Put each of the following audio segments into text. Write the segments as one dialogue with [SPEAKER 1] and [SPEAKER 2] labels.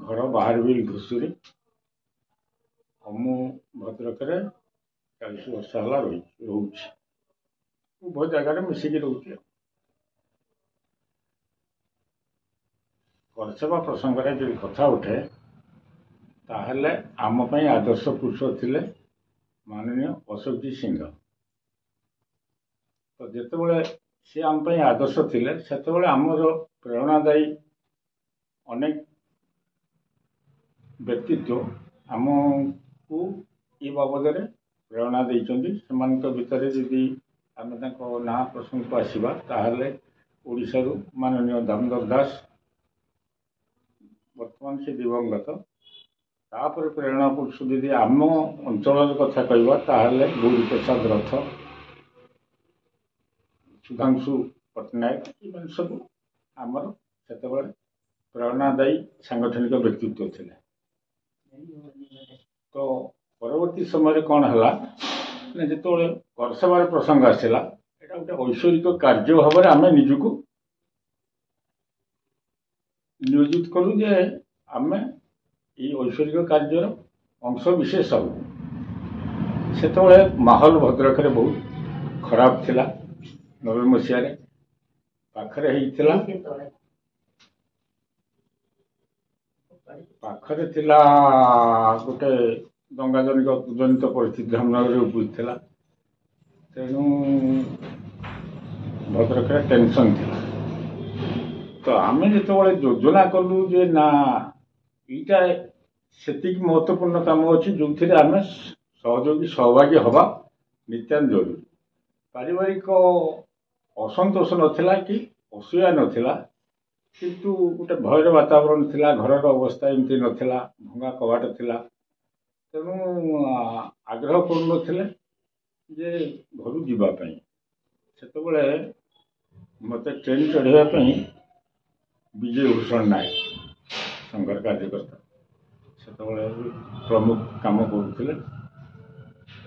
[SPEAKER 1] घर बाहर भी घुषुरी मु भद्रक 40 वर्ष है रोच बहुत जगह मिसिकी रोचे करसेवा प्रसंग जो कथा उठे ताहले आम आदर्श पुरुष थिले माननीय अशोक जी सिंह। तो जितेबाला सी आम आदर्श थिले सेतेबाला आमर प्रेरणादायी अनेक व्यक्तित्व आमको ये बाबद प्रेरणा देइचंदी। सेमानक भितर यदि आम ना प्रसंग को आसवा ताहले ओडिशा रु माननीय दामोदर दास वर्तमान से दिवंगत तापर प्रेरणा पुरुष यदि आम अंचल कथा कहवा ताहले गौरी प्रसाद रथ सुधांशु पट्टनायक ये सब आमर से प्रेरणादायी सांगठनिक व्यक्तित्व थे। तो परवर्ती समय कौन है जो करसेवार प्रसंग आसला यहाँ गोटे ऐश्वरिक कार्य भाव में आम निजक नियोजित कलु जे आम ये ऐश्वरिक कार्यर अंश विशेष हूँ। से माहौल भद्रक बहुत खराब थिला 90 मसीह पाखरे थिला गोटे दंगा जनित परिस्थिति धामनगर उपजला तेणु भद्रक टेंशन थिला। तो आम जो योजना कलु जे ना यहाँ से महत्वपूर्ण काम अच्छी जो आम सहयोगी सहभागी हवा नित्यान जरूरी। पारिवारिक असंतोष नाला कि असुविधा नाला किंतु गोटे भयर वातावरण थिला घर अवस्था एमती नाला भंगा कबाट थिला तेणु आग्रह करुन जे घर जावाई से मत ट्रेन चढ़ाई विजय भूषण नायक संघर कार्यकर्ता से प्रमुख काम करुले।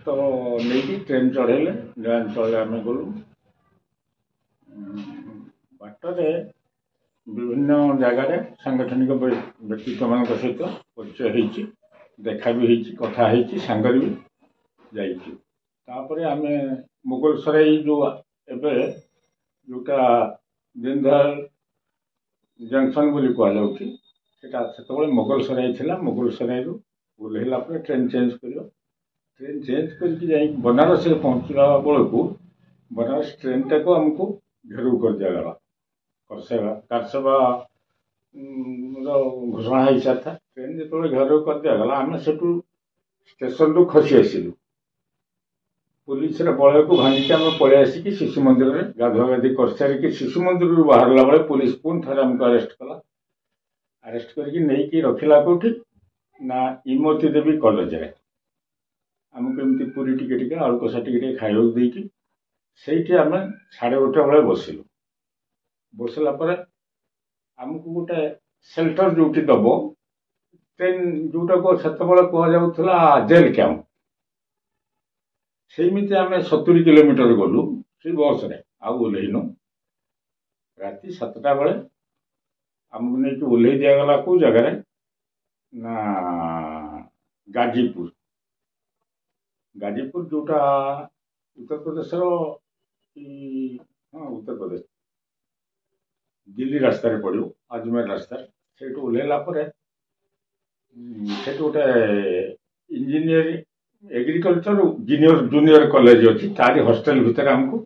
[SPEAKER 1] तो नहीं ट्रेन चढ़ेले गाँचल आम गलु बाटरे विभिन्न जगार सांगठनिक व्यक्तित्व मान सहित परिचय होती देखा भी होती कथा होती सांगर भी जापर आम मुगल सराई जो एवं जोटा दीनदयाल जंक्शन बोली कहुटा से मुगल सराई थी मुगल सराई ओल्ला ट्रेन चेंज कर ट्रेन चेंज कर बनारस पहुँचला बेलू बनारस ट्रेन टाक आमको घेराव कर दिगला कारसेवा घोषणा हो सारी था। ट्रेन जो घेराव कर दिगला आम से स्टेशन रू खसी आसलु पुलिस बल को भांगिक आम पलि आसिक शिशु मंदिर में गाधुआ गाधि कर सारिक शिशु मंदिर बाहरला बेले पुलिस पुणी थे आमको अरेस्ट कला। अरेस्ट करके रखिला कौटी ना इमती देवी कॉलेज रे आमको एमती पूरी टिके आलू कषा टिके खाइबा देकी से आम 11:30 बेले बसिलु बसला आमको गोटे सेल्टर जो दब ट्रेन जोटा को से कहला जेल कैंप सेमती आम 70 किलोमीटर गलु से बस रे आलैनु राति 7टा बेले आमको नहीं ओल्लै दिगला कौ जगार ना गाजीपुर गाजीपुर जोटा उत्तर प्रदेश हाँ उत्तर प्रदेश दिल्ली रास्तार पड़ो अजमेर रास्ता से ओल्ला से गोटे इंजीनियरिंग एग्रीकल्चर जूनियर कॉलेज अच्छी तारी हॉस्टल भितर आमको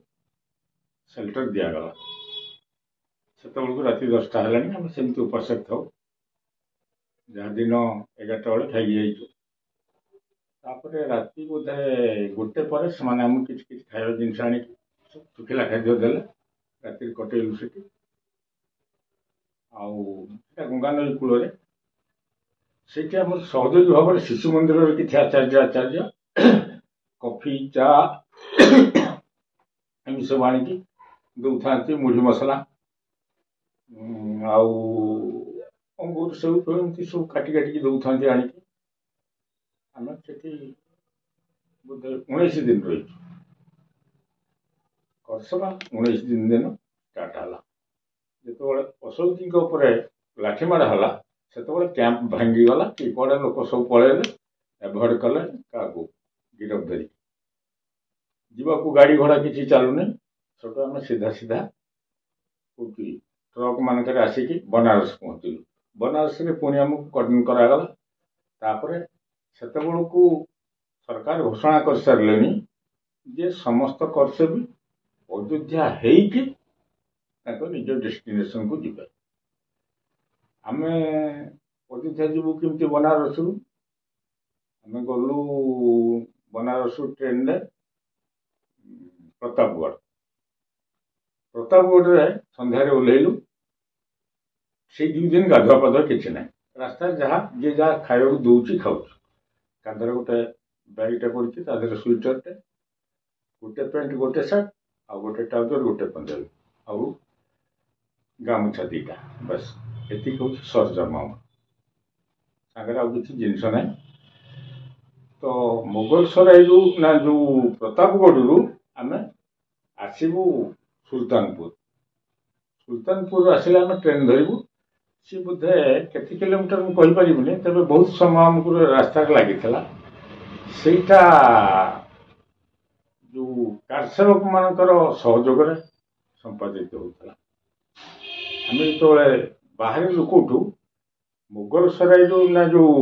[SPEAKER 1] सेल्टर दिगला से राति 10टा है आम सेमती उपासक था जहाँ दिन 11टा बेले खाई जापर राति बोधे 1 पर से आमको किसी खाଇବା जिनस आनी शुखिला खाद्य देले राति कटेलु से गंगा नई कूल से आम सहयोगी भाव में शिशु मंदिर किसी आचार्य कॉफी चा एम सब आनिकी दौ था मुढ़ी मसला अंगूर सब एमती सब काटी काटिकी दौ था आनिकी आम से बोधे 19 दिन रही करसेवा 19 दिन स्टार्ट है जो अशोक जी लाठीमाड़ है ସେତେବେଳେ କ୍ୟାମ୍ପ ଭାଙ୍ଗିଗଲା କି କୁଆଡ଼େ ଲୋକ ସବୁ ପଳେଇଲେ, ଏଭଏଡ୍ କଲେ କାହାକୁ ଗିରଫ ଧରି ଯିବାକୁ। ଗାଡ଼ି ଘୋଡ଼ା କିଛି ଚାଲୁନି। ସେଠୁ ଆମେ ସିଧା ସିଧା କୋଉଠି ଟ୍ରକ୍ ମାନଙ୍କରେ ଆସିକି ବନାରସ ପହଞ୍ଚିଲୁ। ବନାରସରେ ପୁଣି ଆମକୁ କର୍ଡନ କରାଗଲା। ତାପରେ ସେତେବେଳକୁ ସରକାର ଘୋଷଣା କରିସାରିଲେଣି ଯେ ସମସ୍ତ କର୍ତ୍ତବ୍ୟ ଅଯୋଧ୍ୟା ହେଇକି ତାଙ୍କ ନିଜ ଡେଷ୍ଟିନେସନକୁ ଯିବେ। ଆମେ ଅଯୋଧ୍ୟା ଯିବୁ କେମିତି? ବନାରସରୁ ଆମେ ଗଲୁ ବନାରସରୁ ଟ୍ରେନରେ ପ୍ରତାପଗଡ଼ରେ ସନ୍ଧ୍ୟାରେ ଓହ୍ଲେଇଲୁ। ସେଇ 2 ଦିନ ଗାଧୁଆ ପାଧୁଆ କିଛି ନାହିଁ। ରାସ୍ତାରେ ଯାହା ଯିଏ ଯାହା ଖାଇବାକୁ ଦଉଛି ଖାଉଛୁ। କାନ୍ଧରେ ଗୋଟେ ବ୍ୟାଗଟେ ପଡ଼ିଛି, ତା ଦେହରେ ସୁଇଟରଟେ, ଗୋଟେ ପ୍ୟାଣ୍ଟ ଗୋଟେ ସାର୍ଟ, ଆଉ ଗୋଟେ ଟ୍ରାଉଜର, ଗୋଟେ ପଞ୍ଜାବୀ, ଆଉ ଗାମୁଛା 2ଟା, ବାସ୍ ଏତିକି ହଉଛି ସରଞ୍ଜାମ ଆମର। ସାଙ୍ଗରେ ଆଉ କିଛି ଜିନିଷ ନାହିଁ। ତ ମୋଗଲ ସରାଇରୁ ନା ଯୋଉ ପ୍ରତାପଗଡ଼ରୁ ଆମେ ଆସିବୁ ସୁଲତାନପୁର ଆସିଲେ ଆମେ ଟ୍ରେନ୍ ଧରିବୁ। ସିଏ ବୋଧେ କେତେ କିଲୋମିଟର ମୁଁ କହିପାରିବିନି, ତେବେ ବହୁତ ସମୟ ଆମକୁ ରାସ୍ତାରେ ଲାଗିଥିଲା। ସେଇଟା ଯୋଉ କାରସେବକ ମାନଙ୍କର ସହଯୋଗରେ ସମ୍ପାଦିତ ହେଉଥିଲା। ଆମେ ଯେତେବେଳେ ବାହାରିଲୁ କୋଉଠୁ, ମୋଗଲ ସରାଇରୁ ନା ଯୋଉ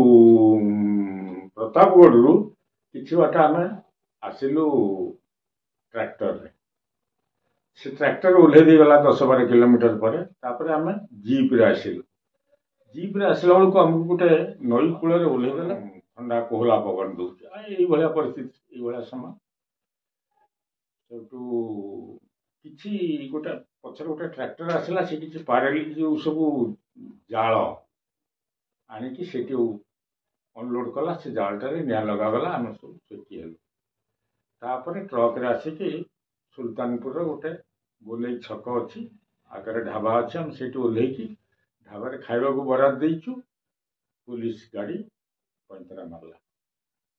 [SPEAKER 1] ପ୍ରତାପଗଡ଼ରୁ କିଛି ବାଟ ଆମେ ଆସିଲୁ ଟ୍ରାକ୍ଟରରେ। ସେ ଟ୍ରାକ୍ଟର ଓହ୍ଲେଇ ଦେଇଗଲା 10-12 କିଲୋମିଟର ପରେ। ତାପରେ ଆମେ ଜିପ୍ରେ ଆସିଲୁ। ଜିପ୍ରେ ଆସିଲା ବେଳକୁ ଆମକୁ ଗୋଟେ ନଈ କୂଳରେ ଓହ୍ଲେଇଦେଲା। ଥଣ୍ଡା କୋହଲା ପବନ ଦଉଛି। ଏଇଭଳିଆ ପରିସ୍ଥିତି, ଏଇଭଳିଆ ସମୟ। ସେଠୁ କିଛି ଗୋଟେ ପଛରେ ଗୋଟେ ଟ୍ରାକ୍ଟର ଆସିଲା। ସେ କିଛି ପାରାଲିକ୍ ଯୋଉ ସବୁ ଜାଳ ଆଣିକି ସେଠି ଅନଲୋଡ୍ କଲା। ସେ ଜାଳଟାରେ ନିଆଁ ଲଗାଗଲା। ଆମେ ସବୁ ସେଠି ହେଲୁ। ତାପରେ ଟ୍ରକରେ ଆସିକି ସୁଲତାନପୁରର ଗୋଟେ ଗୋଲେଇ ଛକ ଅଛି, ଆଗରେ ଢାବା ଅଛି। ଆମେ ସେଇଠି ଓହ୍ଲେଇକି ଢାବାରେ ଖାଇବାକୁ ବରାଦ ଦେଇଛୁ। ପୁଲିସ ଗାଡ଼ି ପଇଁତରା ମାରିଲା।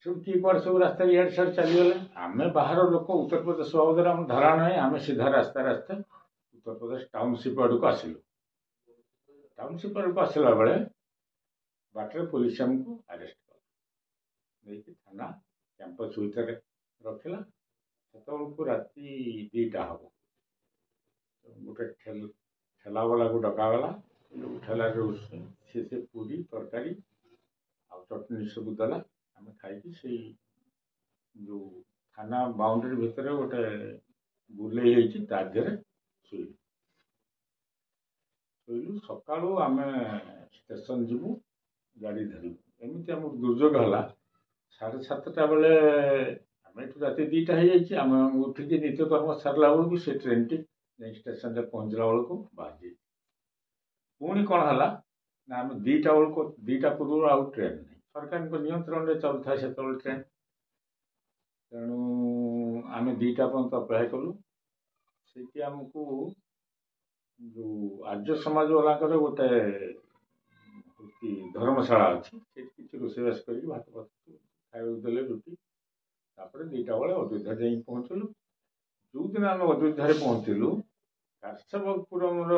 [SPEAKER 1] ସବୁ କିଏ କୁଆଡ଼େ ସବୁ ରାସ୍ତାରେ ଇଆଡ଼େ ସିଆଡ଼େ ଚାଲିଗଲେ। ଆମେ ବାହାର ଲୋକ, ଉତ୍ତରପ୍ରଦେଶ ବାବଦରେ ଆମ ଧାରଣା ନାହିଁ। ଆମେ ସିଧା ରାସ୍ତା ଉତ୍ତରପ୍ରଦେଶ ଟାଉନସିପ୍ ଆଡ଼କୁ ଆସିଲୁ। ଟାଉନସିପ୍ ଆଡ଼କୁ ଆସିଲା ବେଳେ ବାଟରେ ପୋଲିସ ଆମକୁ ଆରେଷ୍ଟ କଲା, ନେଇକି ଥାନା କ୍ୟାମ୍ପସ ଭିତରେ ରଖିଲା। ସେତେବେଳକୁ ରାତି 2ଟା ହବ। ଗୋଟେ ଠେଲାବାଲାକୁ ଡକାଗଲା। ଠେଲାରେ ସେ ପୁରୀ ତରକାରୀ ଆଉ ଚଟଣି ସବୁ ଦେଲା। ଆମେ ଖାଇକି ସେଇ ଯୋଉ ଥାନା ବାଉଣ୍ଡରୀ ଭିତରେ ଗୋଟେ ବୁଲେଇ ହେଇଛି, ତା ଦେହରେ ଶୋଇଲୁ। ସକାଳୁ ଆମେ ଷ୍ଟେସନ ଯିବୁ, ଗାଡ଼ି ଧରିବୁ। ଏମିତି ଆମକୁ ଦୁର୍ଯୋଗ ହେଲା। 7:30 ବେଳେ ଆମେ ଏଠୁ ରାତି 2ଟା ହେଇଯାଇଛି। ଆମେ ଉଠିକି ନିତ୍ୟକର୍ମ ସାରିଲା ବେଳକୁ ସେ ଟ୍ରେନଟି ଯାଇ ଷ୍ଟେସନରେ ପହଞ୍ଚିଲା ବେଳକୁ ବାହାରିଯାଇଛି। ପୁଣି କ'ଣ ହେଲା ନା ଆମେ 2ଟା ପୂର୍ବରୁ ଆଉ ଟ୍ରେନ୍ ନାହିଁ। ସରକାରଙ୍କ ନିୟନ୍ତ୍ରଣରେ ଚାଲୁଥାଏ ସେତେବେଳେ ଟ୍ରେନ୍। ତେଣୁ ଆମେ 2ଟା ପର୍ଯ୍ୟନ୍ତ ଅପେକ୍ଷା କଲୁ। ସେଇଠି ଆମକୁ ଯୋଉ ଆର୍ଯ୍ୟ ସମାଜ ବାଲାଙ୍କର ଗୋଟେ ଧର୍ମଶାଳା ଅଛି, ସେଠି କିଛି ରୋଷେଇବାସ କରିକି ଭାତ ଖାଇବାକୁ ଦେଲେ, ରୁଟି। ତାପରେ 2ଟା ବେଳେ ଅଯୋଧ୍ୟା ଯାଇକି ପହଞ୍ଚିଲୁ। ଯୋଉଦିନ ଆମେ ଅଯୋଧ୍ୟାରେ ପହଞ୍ଚିଲୁ, କାରସେବକପୁରମର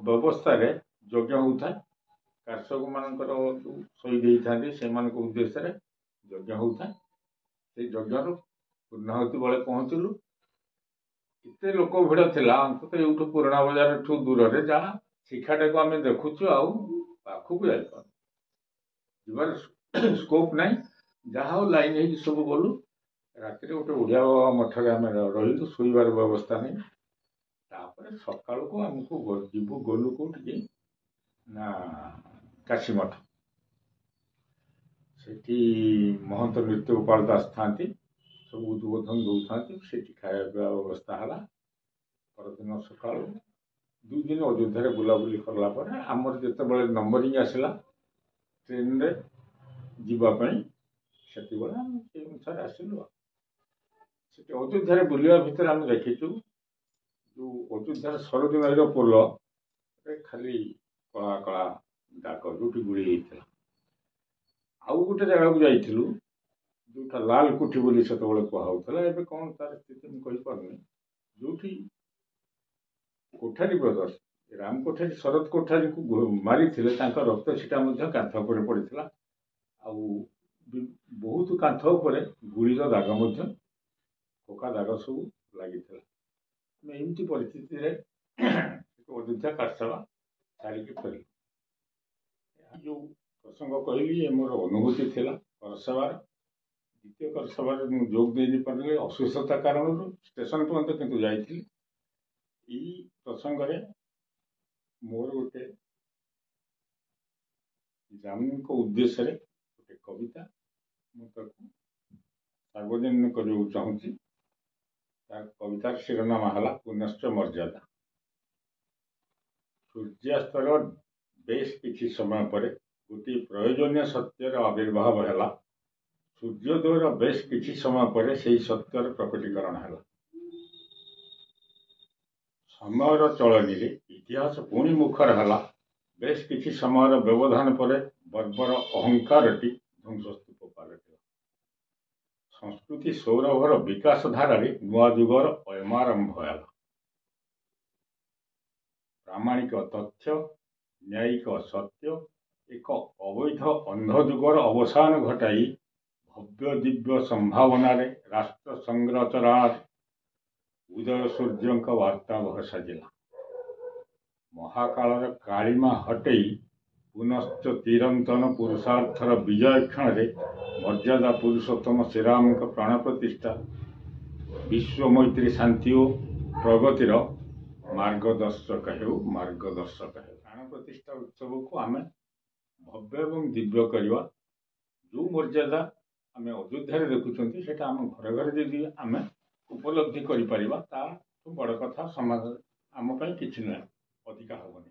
[SPEAKER 1] ବ୍ୟବସ୍ଥାରେ ଯଜ୍ଞ ହେଉଥାଏ। କାରସେବକ ମାନଙ୍କର ଯୋଉ ଶହୀଦ ହେଇଥାନ୍ତି ସେମାନଙ୍କ ଉଦ୍ଦେଶ୍ୟରେ ଯଜ୍ଞ ହେଉଥାଏ। ସେଇ ଯଜ୍ଞର ପୂର୍ଣ୍ଣାହୁତି ବେଳେ ପହଞ୍ଚିଲୁ। ଏତେ ଲୋକ ଭିଡ଼ ଥିଲା, ଅନ୍ତତଃ ଏଇଠୁ ପୁରୁଣା ବଜାରଠୁ ଦୂରରେ ଯାହା ଶିଖାଟାକୁ ଆମେ ଦେଖୁଛୁ, ଆଉ ପାଖକୁ ଯାଇପାରୁନୁ। ଯିବାର ସ୍କୋପ ନାହିଁ। ଯାହା ହଉ ଲାଇନ୍ ହେଇକି ସବୁ ଗଲୁ। ରାତିରେ ଗୋଟେ ଓଡ଼ିଆ ବାବା ମଠରେ ଆମେ ରହିଲୁ। ଶୋଇବାର ବ୍ୟବସ୍ଥା ନାହିଁ। ତାପରେ ସକାଳକୁ ଆମକୁ ଗଲୁ କୋଉଠିକି ନା କାଶୀ ମଠ। ସେଠି ମହନ୍ତ ନୃତ୍ୟଗୋପାଳ ଦାସ ଥାନ୍ତି, ସବୁ ଉଦ୍ବୋଧନ ଦେଉଥାନ୍ତି। ସେଠି ଖାଇବା ପିଇବା ବ୍ୟବସ୍ଥା ହେଲା। ପରଦିନ ସକାଳୁ 2 ଦିନ ଅଯୋଧ୍ୟାରେ ବୁଲାବୁଲି କଲା ପରେ ଆମର ଯେତେବେଳେ ନମ୍ବରିଂ ଆସିଲା ଟ୍ରେନରେ ଯିବା ପାଇଁ, ସେତେବେଳେ ଆମେ ସେଇ ଅନୁସାରେ ଆସିଲୁ। ସେଠି ଅଯୋଧ୍ୟାରେ ବୁଲିବା ଭିତରେ ଆମେ ଦେଖିଛୁ ଯୋଉ ଅଯୋଧ୍ୟାର ସରୋଜ ନଈର ପୋଲରେ ଖାଲି କଳା କଳା ଦାଗ, ଯୋଉଠି ଗୁଳି ହେଇଥିଲା। ଆଉ ଗୋଟେ ଜାଗାକୁ ଯାଇଥିଲୁ ଯୋଉଟା ଲାଲକୁଠି ବୋଲି ସେତେବେଳେ କୁହାହଉଥିଲା। ଏବେ କ'ଣ ତାର ସ୍ଥିତି ମୁଁ କହିପାରୁନି। ଯୋଉଠି କୋଠାରୀ ବ୍ରଦର୍ସ ରାମ କୋଠାରୀ ଶରତ କୋଠାରୀଙ୍କୁ ମାରିଥିଲେ ତାଙ୍କ ରକ୍ତ ଛିଟା ମଧ୍ୟ କାନ୍ଥ ଉପରେ ପଡ଼ିଥିଲା। ଆଉ ବହୁତ କାନ୍ଥ ଉପରେ ଗୁଳିର ଦାଗ ମଧ୍ୟ ପକ୍କା ଦାଗ ସବୁ ଲାଗିଥିଲା। ଆମେ ଏମିତି ପରିସ୍ଥିତିରେ ଅଯୋଧ୍ୟା କାଠଶାଳା ଛାଡ଼ିକି ଫେରିଲୁ। ଯେଉଁ ପ୍ରସଙ୍ଗ କହିଲି ଏ ମୋର ଅନୁଭୂତି ଥିଲା କରସଭାର। ଦ୍ୱିତୀୟ କରସଭାରେ ମୁଁ ଯୋଗ ଦେଇପାରିଲି ଅସୁସ୍ଥତା କାରଣରୁ। ଷ୍ଟେସନ ପର୍ଯ୍ୟନ୍ତ କିନ୍ତୁ ଯାଇଥିଲି। ଏଇ ପ୍ରସଙ୍ଗରେ ମୋର ଗୋଟେ ଜାମୁଙ୍କ ଉଦ୍ଦେଶ୍ୟରେ ଗୋଟେ କବିତା ମୁଁ ତାକୁ ସାର୍ବଜନୀନ କରିବାକୁ ଚାହୁଁଛି। ତାର କବିତାର ଶିରୋନାମା ହେଲା ପୁନଶ୍ଚ ମର୍ଯ୍ୟାଦା। ସୂର୍ଯ୍ୟାସ୍ତର ବେଶ କିଛି ସମୟ ପରେ ଗୋଟିଏ ପ୍ରୟୋଜନୀୟ ସତ୍ୟର ଆବିର୍ଭାବ ହେଲା। ସୂର୍ଯ୍ୟୋଦୟର ବେଶ କିଛି ସମୟ ପରେ ସେହି ସତ୍ୟର ପ୍ରକଟୀକରଣ ହେଲା। ସମୟର ଚଳନୀରେ ଇତିହାସ ପୁଣି ମୁଖର ହେଲା। ବେଶ କିଛି ସମୟର ବ୍ୟବଧାନ ପରେ ବର୍ବର ଅହଙ୍କାରଟି ଧ୍ୱଂସସ୍ତୂପ ପାଲଟିଲା। ସଂସ୍କୃତି ସୌରଭର ବିକାଶ ଧାରାରେ ନୂଆ ଯୁଗର ଅୟମାରମ୍ଭ ହେଲା। ପ୍ରାମାଣିକ ତଥ୍ୟ, ନ୍ୟାୟିକ ସତ୍ୟ ଏକ ଅବୈଧ ଅନ୍ଧ ଯୁଗର ଅବସାନ ଘଟାଇ ଭବ୍ୟ ଦିବ୍ୟ ସମ୍ଭାବନାରେ ରାଷ୍ଟ୍ର ସଂରଚନାର ଉଦୟ ସୂର୍ଯ୍ୟଙ୍କ ବାର୍ତ୍ତାବହ ସାଜିଲା। ମହାକାଳର କାଳିମା ହଟେଇ ପୁନଶ୍ଚ ଚିରନ୍ତନ ପୁରୁଷାର୍ଥର ବିଜୟ କ୍ଷଣରେ ମର୍ଯ୍ୟାଦା ପୁରୁଷୋତ୍ତମ ଶ୍ରୀରାମଙ୍କ ପ୍ରାଣ ପ୍ରତିଷ୍ଠା ବିଶ୍ୱ ମୈତ୍ରୀ ଶାନ୍ତି ଓ ପ୍ରଗତିର ମାର୍ଗଦର୍ଶକ ହେଉ। ପ୍ରାଣ ପ୍ରତିଷ୍ଠା ଉତ୍ସବକୁ ଆମେ ଭବ୍ୟ ଏବଂ ଦିବ୍ୟ କରିବା। ଯେଉଁ ମର୍ଯ୍ୟାଦା ଆମେ ଅଯୋଧ୍ୟାରେ ଦେଖୁଛନ୍ତି ସେଇଟା ଆମ ଘରେ ଘରେ ଯଦି ଆମେ ଉପଲବ୍ଧି କରିପାରିବା ତାଠୁ ବଡ଼ କଥା ସମାଜ ଆମ ପାଇଁ କିଛି ନୁହେଁ, ଅଧିକା ହେବନି।